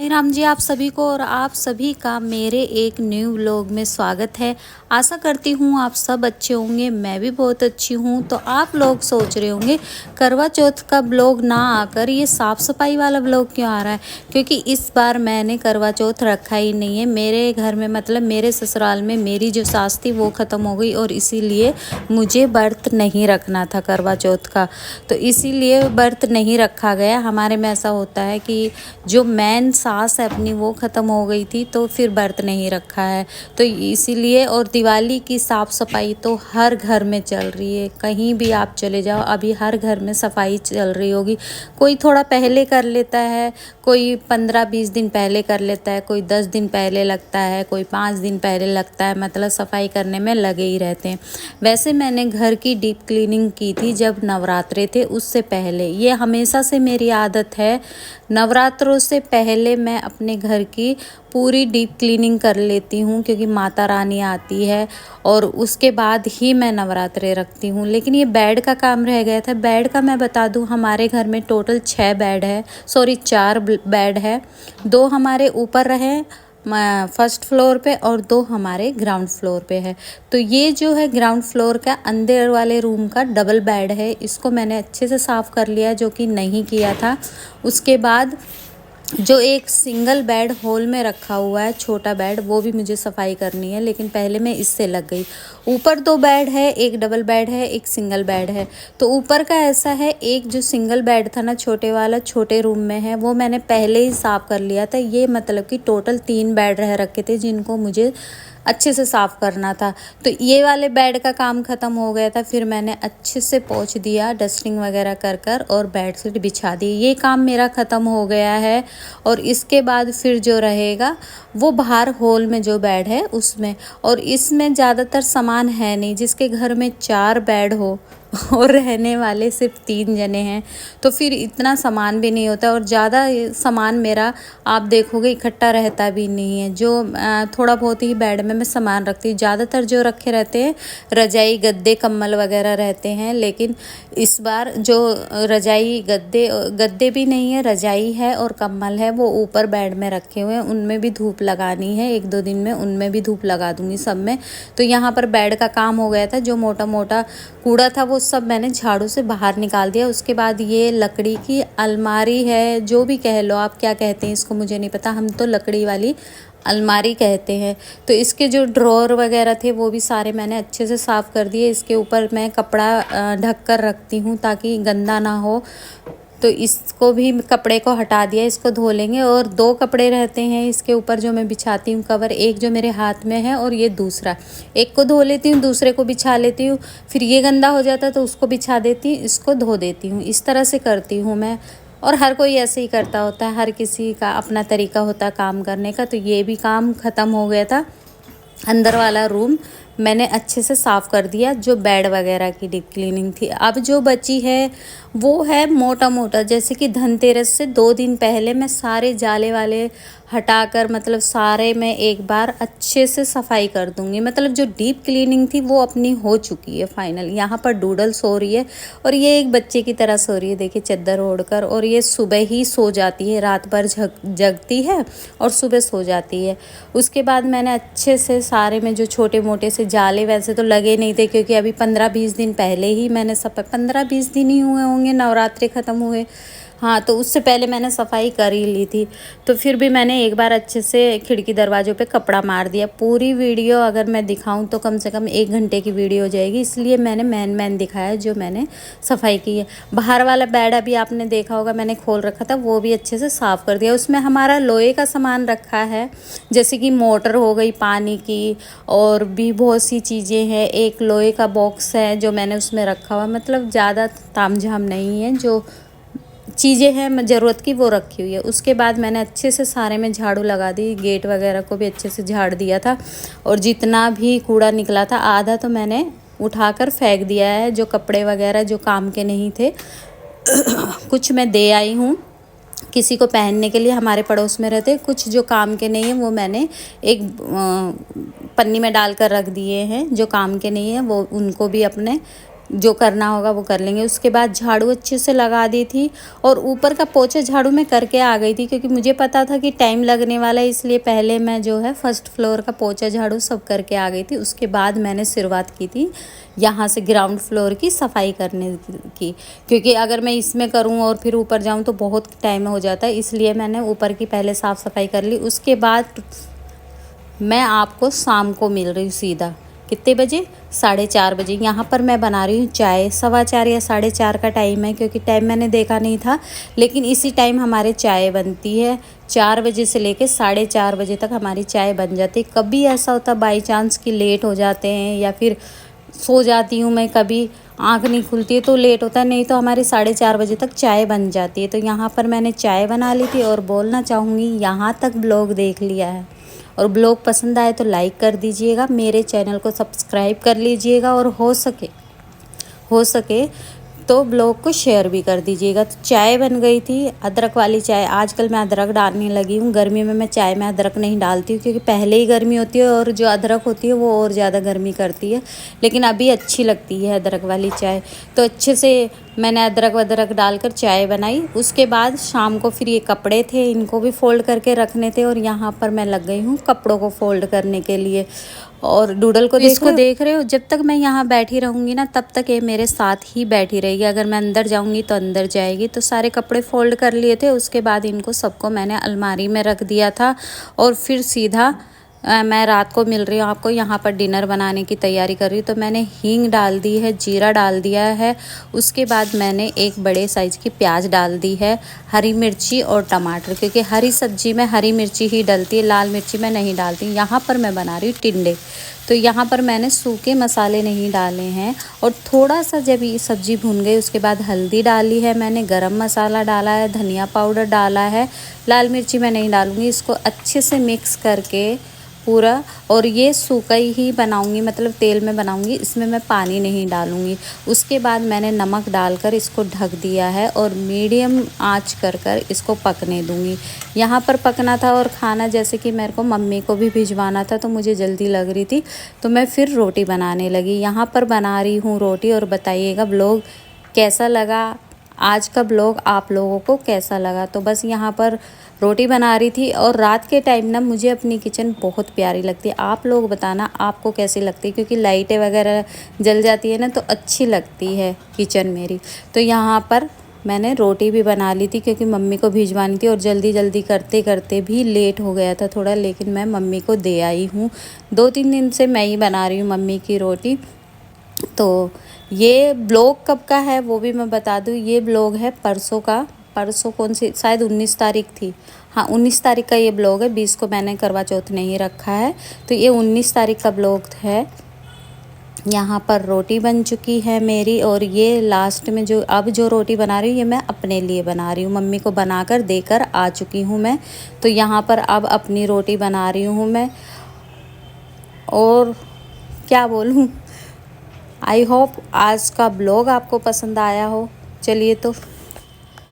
राम जी, आप सभी को और आप सभी का मेरे एक न्यू व्लॉग में स्वागत है। आशा करती हूँ आप सब अच्छे होंगे, मैं भी बहुत अच्छी हूँ। तो आप लोग सोच रहे होंगे करवा चौथ का व्लॉग ना आकर ये साफ़ सफाई वाला व्लॉग क्यों आ रहा है, क्योंकि इस बार मैंने करवा चौथ रखा ही नहीं है। मेरे घर में मतलब मेरे ससुराल में मेरी जो सास थी वो ख़त्म हो गई और इसीलिए मुझे व्रत नहीं रखना था करवा चौथ का, तो इसीलिए व्रत नहीं रखा गया। हमारे में ऐसा होता है कि जो मेन सास है अपनी वो ख़त्म हो गई थी तो फिर व्रत नहीं रखा है, तो इसीलिए। और दिवाली की साफ़ सफाई तो हर घर में चल रही है, कहीं भी आप चले जाओ अभी हर घर में सफाई चल रही होगी। कोई थोड़ा पहले कर लेता है, कोई 15-20 दिन पहले कर लेता है, कोई 10 दिन पहले लगता है, कोई 5 दिन पहले लगता है, मतलब सफाई करने में लगे ही रहते हैं। वैसे मैंने घर की डीप क्लीनिंग की थी जब नवरात्रे थे, उससे पहले। ये हमेशा से मेरी आदत है, नवरात्रों से पहले मैं अपने घर की पूरी डीप क्लीनिंग कर लेती हूँ, क्योंकि माता रानी आती है और उसके बाद ही मैं नवरात्रे रखती हूँ। लेकिन ये बेड का काम रह गया था। बेड का मैं बता दूँ, हमारे घर में टोटल 6 बेड है, सॉरी 4 बेड है। 2 हमारे ऊपर रहे फर्स्ट फ्लोर पे और 2 हमारे ग्राउंड फ्लोर पे है। तो ये जो है ग्राउंड फ्लोर का अंदर वाले रूम का डबल बेड है, इसको मैंने अच्छे से साफ़ कर लिया, जो कि नहीं किया था। उसके बाद जो एक सिंगल बेड हॉल में रखा हुआ है, छोटा बेड, वो भी मुझे सफाई करनी है, लेकिन पहले मैं इससे लग गई। ऊपर 2 बेड है, एक डबल बेड है, एक सिंगल बेड है। तो ऊपर का ऐसा है, एक जो सिंगल बेड था ना छोटे वाला, छोटे रूम में है, वो मैंने पहले ही साफ़ कर लिया था। ये मतलब कि टोटल 3 बेड रह रखे थे जिनको मुझे अच्छे से साफ़ करना था। तो ये वाले बेड का काम ख़त्म हो गया था, फिर मैंने अच्छे से पोंछ दिया, डस्टिंग वगैरह कर और बेडशीट बिछा दी। ये काम मेरा ख़त्म हो गया है। और इसके बाद फिर जो रहेगा वो बाहर हॉल में जो बेड है उसमें, और इसमें ज़्यादातर सामान है नहीं। जिसके घर में 4 बेड हो और रहने वाले सिर्फ 3 जने हैं, तो फिर इतना सामान भी नहीं होता, और ज़्यादा सामान मेरा आप देखोगे इकट्ठा रहता भी नहीं है। जो थोड़ा बहुत ही बेड में मैं सामान रखती हूँ, ज़्यादातर जो रखे रहते हैं रजाई गद्दे कम्बल वगैरह रहते हैं। लेकिन इस बार जो रजाई गद्दे भी नहीं है, रजाई है और कम्बल है, वो ऊपर बेड में रखे हुए हैं। उनमें भी धूप लगानी है, 1-2 दिन में उनमें भी धूप लगा दूँगी सब में। तो यहाँ पर बेड का काम हो गया था, जो मोटा मोटा कूड़ा था वो सब मैंने झाड़ू से बाहर निकाल दिया। उसके बाद ये लकड़ी की अलमारी है, जो भी कह लो आप, क्या कहते हैं इसको मुझे नहीं पता, हम तो लकड़ी वाली अलमारी कहते हैं। तो इसके जो ड्रॉर वगैरह थे वो भी सारे मैंने अच्छे से साफ़ कर दिए। इसके ऊपर मैं कपड़ा ढक कर रखती हूँ ताकि गंदा ना हो, तो इसको भी कपड़े को हटा दिया, इसको धो लेंगे। और 2 कपड़े रहते हैं इसके ऊपर जो मैं बिछाती हूँ कवर, एक जो मेरे हाथ में है और ये दूसरा। एक को धो लेती हूँ, दूसरे को बिछा लेती हूँ, फिर ये गंदा हो जाता है तो उसको बिछा देती हूँ, इसको धो देती हूँ। इस तरह से करती हूँ मैं, और हर कोई ऐसे ही करता होता है, हर किसी का अपना तरीका होता है काम करने का। तो ये भी काम ख़त्म हो गया था। अंदर वाला रूम मैंने अच्छे से साफ़ कर दिया, जो बेड वगैरह की डीप क्लीनिंग थी। अब जो बची है वो है मोटा मोटा, जैसे कि धनतेरस से 2 दिन पहले मैं सारे जाले वाले हटाकर, मतलब सारे में एक बार अच्छे से सफाई कर दूंगी। मतलब जो डीप क्लीनिंग थी वो अपनी हो चुकी है फाइनल। यहाँ पर डूडल सो रही है और ये एक बच्चे की तरह सो रही है, देखिए चद्दर ओढ़कर, और ये सुबह ही सो जाती है, रात भर जगती है और सुबह सो जाती है। उसके बाद मैंने अच्छे से सारे में जो छोटे मोटे से जाले, वैसे तो लगे नहीं थे क्योंकि अभी 15-20 दिन पहले ही मैंने 15-20 दिन ही हुए होंगे नवरात्रि ख़त्म हुए, हाँ, तो उससे पहले मैंने सफाई कर ही ली थी। तो फिर भी मैंने एक बार अच्छे से खिड़की दरवाज़ों पे कपड़ा मार दिया। पूरी वीडियो अगर मैं दिखाऊं तो कम से कम 1 घंटे की वीडियो हो जाएगी, इसलिए मैंने मैन दिखाया जो मैंने सफाई की है। बाहर वाला बेड अभी आपने देखा होगा, मैंने खोल रखा था, वो भी अच्छे से साफ़ कर दिया। उसमें हमारा लोहे का सामान रखा है, जैसे कि मोटर हो गई पानी की, और भी बहुत सी चीज़ें हैं। एक लोहे का बॉक्स है जो मैंने उसमें रखा हुआ, मतलब ज़्यादा तामझाम नहीं है, जो चीज़ें हैं ज़रूरत की वो रखी हुई है। उसके बाद मैंने अच्छे से सारे में झाड़ू लगा दी, गेट वगैरह को भी अच्छे से झाड़ दिया था, और जितना भी कूड़ा निकला था आधा तो मैंने उठाकर फेंक दिया है, जो कपड़े वगैरह जो काम के नहीं थे कुछ मैं दे आई हूँ किसी को पहनने के लिए, हमारे पड़ोस में रहते। कुछ जो काम के नहीं है वो मैंने एक पन्नी में डाल कर रख दिए हैं, जो काम के नहीं है वो उनको भी अपने जो करना होगा वो कर लेंगे। उसके बाद झाड़ू अच्छे से लगा दी थी और ऊपर का पोछा झाड़ू मैं करके आ गई थी, क्योंकि मुझे पता था कि टाइम लगने वाला है, इसलिए पहले मैं जो है फर्स्ट फ्लोर का पोछा झाड़ू सब करके आ गई थी। उसके बाद मैंने शुरुआत की थी यहाँ से ग्राउंड फ्लोर की सफाई करने की, क्योंकि अगर मैं इसमें करूँ और फिर ऊपर जाऊँ तो बहुत टाइम हो जाता है, इसलिए मैंने ऊपर की पहले साफ़ सफाई कर ली। उसके बाद मैं आपको शाम को मिल रही हूँ सीधा कितने बजे, 4:30 बजे। यहाँ पर मैं बना रही हूँ चाय। 4:15 या 4:30 का टाइम है, क्योंकि टाइम मैंने देखा नहीं था, लेकिन इसी टाइम हमारे चाय बनती है। 4 बजे से लेके 4:30 बजे तक हमारी चाय बन जाती है। कभी ऐसा होता बाई चांस कि लेट हो जाते हैं या फिर सो जाती हूँ मैं, कभी आँख नहीं खुलती है तो लेट होता है, नहीं तो हमारी 4:30 बजे तक चाय बन जाती है। तो यहाँ पर मैंने चाय बना ली थी और बोलना चाहूँगी यहाँ तक ब्लॉग देख लिया है और ब्लॉग पसंद आए तो लाइक कर दीजिएगा, मेरे चैनल को सब्सक्राइब कर लीजिएगा और हो सके तो ब्लॉग को शेयर भी कर दीजिएगा। तो चाय बन गई थी, अदरक वाली चाय। आजकल मैं अदरक डालने लगी हूँ। गर्मी में मैं चाय में अदरक नहीं डालती हूँ, क्योंकि पहले ही गर्मी होती है और जो अदरक होती है वो और ज़्यादा गर्मी करती है, लेकिन अभी अच्छी लगती है अदरक वाली चाय। तो अच्छे से मैंने अदरक वदरक डालकर चाय बनाई। उसके बाद शाम को फिर ये कपड़े थे, इनको भी फ़ोल्ड करके रखने थे और यहाँ पर मैं लग गई हूँ कपड़ों को फ़ोल्ड करने के लिए। और डूडल को देख रहे हो, जब तक मैं यहाँ बैठी रहूँगी ना तब तक ये मेरे साथ ही बैठी रहेगी। अगर मैं अंदर जाऊँगी तो अंदर जाएगी। तो सारे कपड़े फ़ोल्ड कर लिए थे। उसके बाद इनको सबको मैंने अलमारी में रख दिया था और फिर सीधा मैं रात को मिल रही हूँ आपको। यहाँ पर डिनर बनाने की तैयारी कर रही हूँ। तो मैंने हींग डाल दी है, जीरा डाल दिया है। उसके बाद मैंने एक बड़े साइज़ की प्याज डाल दी है, हरी मिर्ची और टमाटर, क्योंकि हरी सब्जी में हरी मिर्ची ही डलती है, लाल मिर्ची मैं नहीं डालती। यहाँ पर मैं बना रही हूँ टिंडे, तो यहाँ पर मैंने सूखे मसाले नहीं डाले हैं। और थोड़ा सा जब ये सब्ज़ी भुन गई उसके बाद हल्दी डाली है मैंने, गरम मसाला डाला है, धनिया पाउडर डाला है, लाल मिर्ची मैं नहीं डालूँगी। इसको अच्छे से मिक्स करके पूरा, और ये सूखा ही बनाऊंगी, मतलब तेल में बनाऊंगी, इसमें मैं पानी नहीं डालूंगी। उसके बाद मैंने नमक डालकर इसको ढक दिया है और मीडियम आंच कर इसको पकने दूंगी। यहाँ पर पकना था और खाना, जैसे कि मेरे को मम्मी को भी भिजवाना था तो मुझे जल्दी लग रही थी, तो मैं फिर रोटी बनाने लगी। यहाँ पर बना रही हूँ रोटी। और बताइएगा ब्लॉग कैसा लगा, आज का ब्लॉग आप लोगों को कैसा लगा। तो बस यहाँ पर रोटी बना रही थी। और रात के टाइम ना मुझे अपनी किचन बहुत प्यारी लगती है। आप लोग बताना आपको कैसी लगती है, क्योंकि लाइटें वगैरह जल जाती है ना तो अच्छी लगती है किचन मेरी। तो यहाँ पर मैंने रोटी भी बना ली थी, क्योंकि मम्मी को भिजवानी थी और जल्दी जल्दी करते करते भी लेट हो गया था थोड़ा, लेकिन मैं मम्मी को दे आई हूँ। 2-3 दिन से मैं ही बना रही हूँ मम्मी की रोटी। तो ये ब्लॉग कब का है वो भी मैं बता दूँ। ये ब्लॉग है परसों का। परसों कौन सी, शायद 19 तारीख थी। हाँ 19 तारीख का ये ब्लॉग है। 20 को मैंने करवा चौथ नहीं रखा है, तो ये 19 तारीख का ब्लॉग है। यहाँ पर रोटी बन चुकी है मेरी। और ये लास्ट में जो रोटी बना रही हूँ ये मैं अपने लिए बना रही हूँ, मम्मी को बनाकर देकर आ चुकी हूँ मैं। तो यहाँ पर अब अपनी रोटी बना रही हूँ मैं। और क्या बोलूँ, आई होप आज का ब्लॉग आपको पसंद आया हो। चलिए तो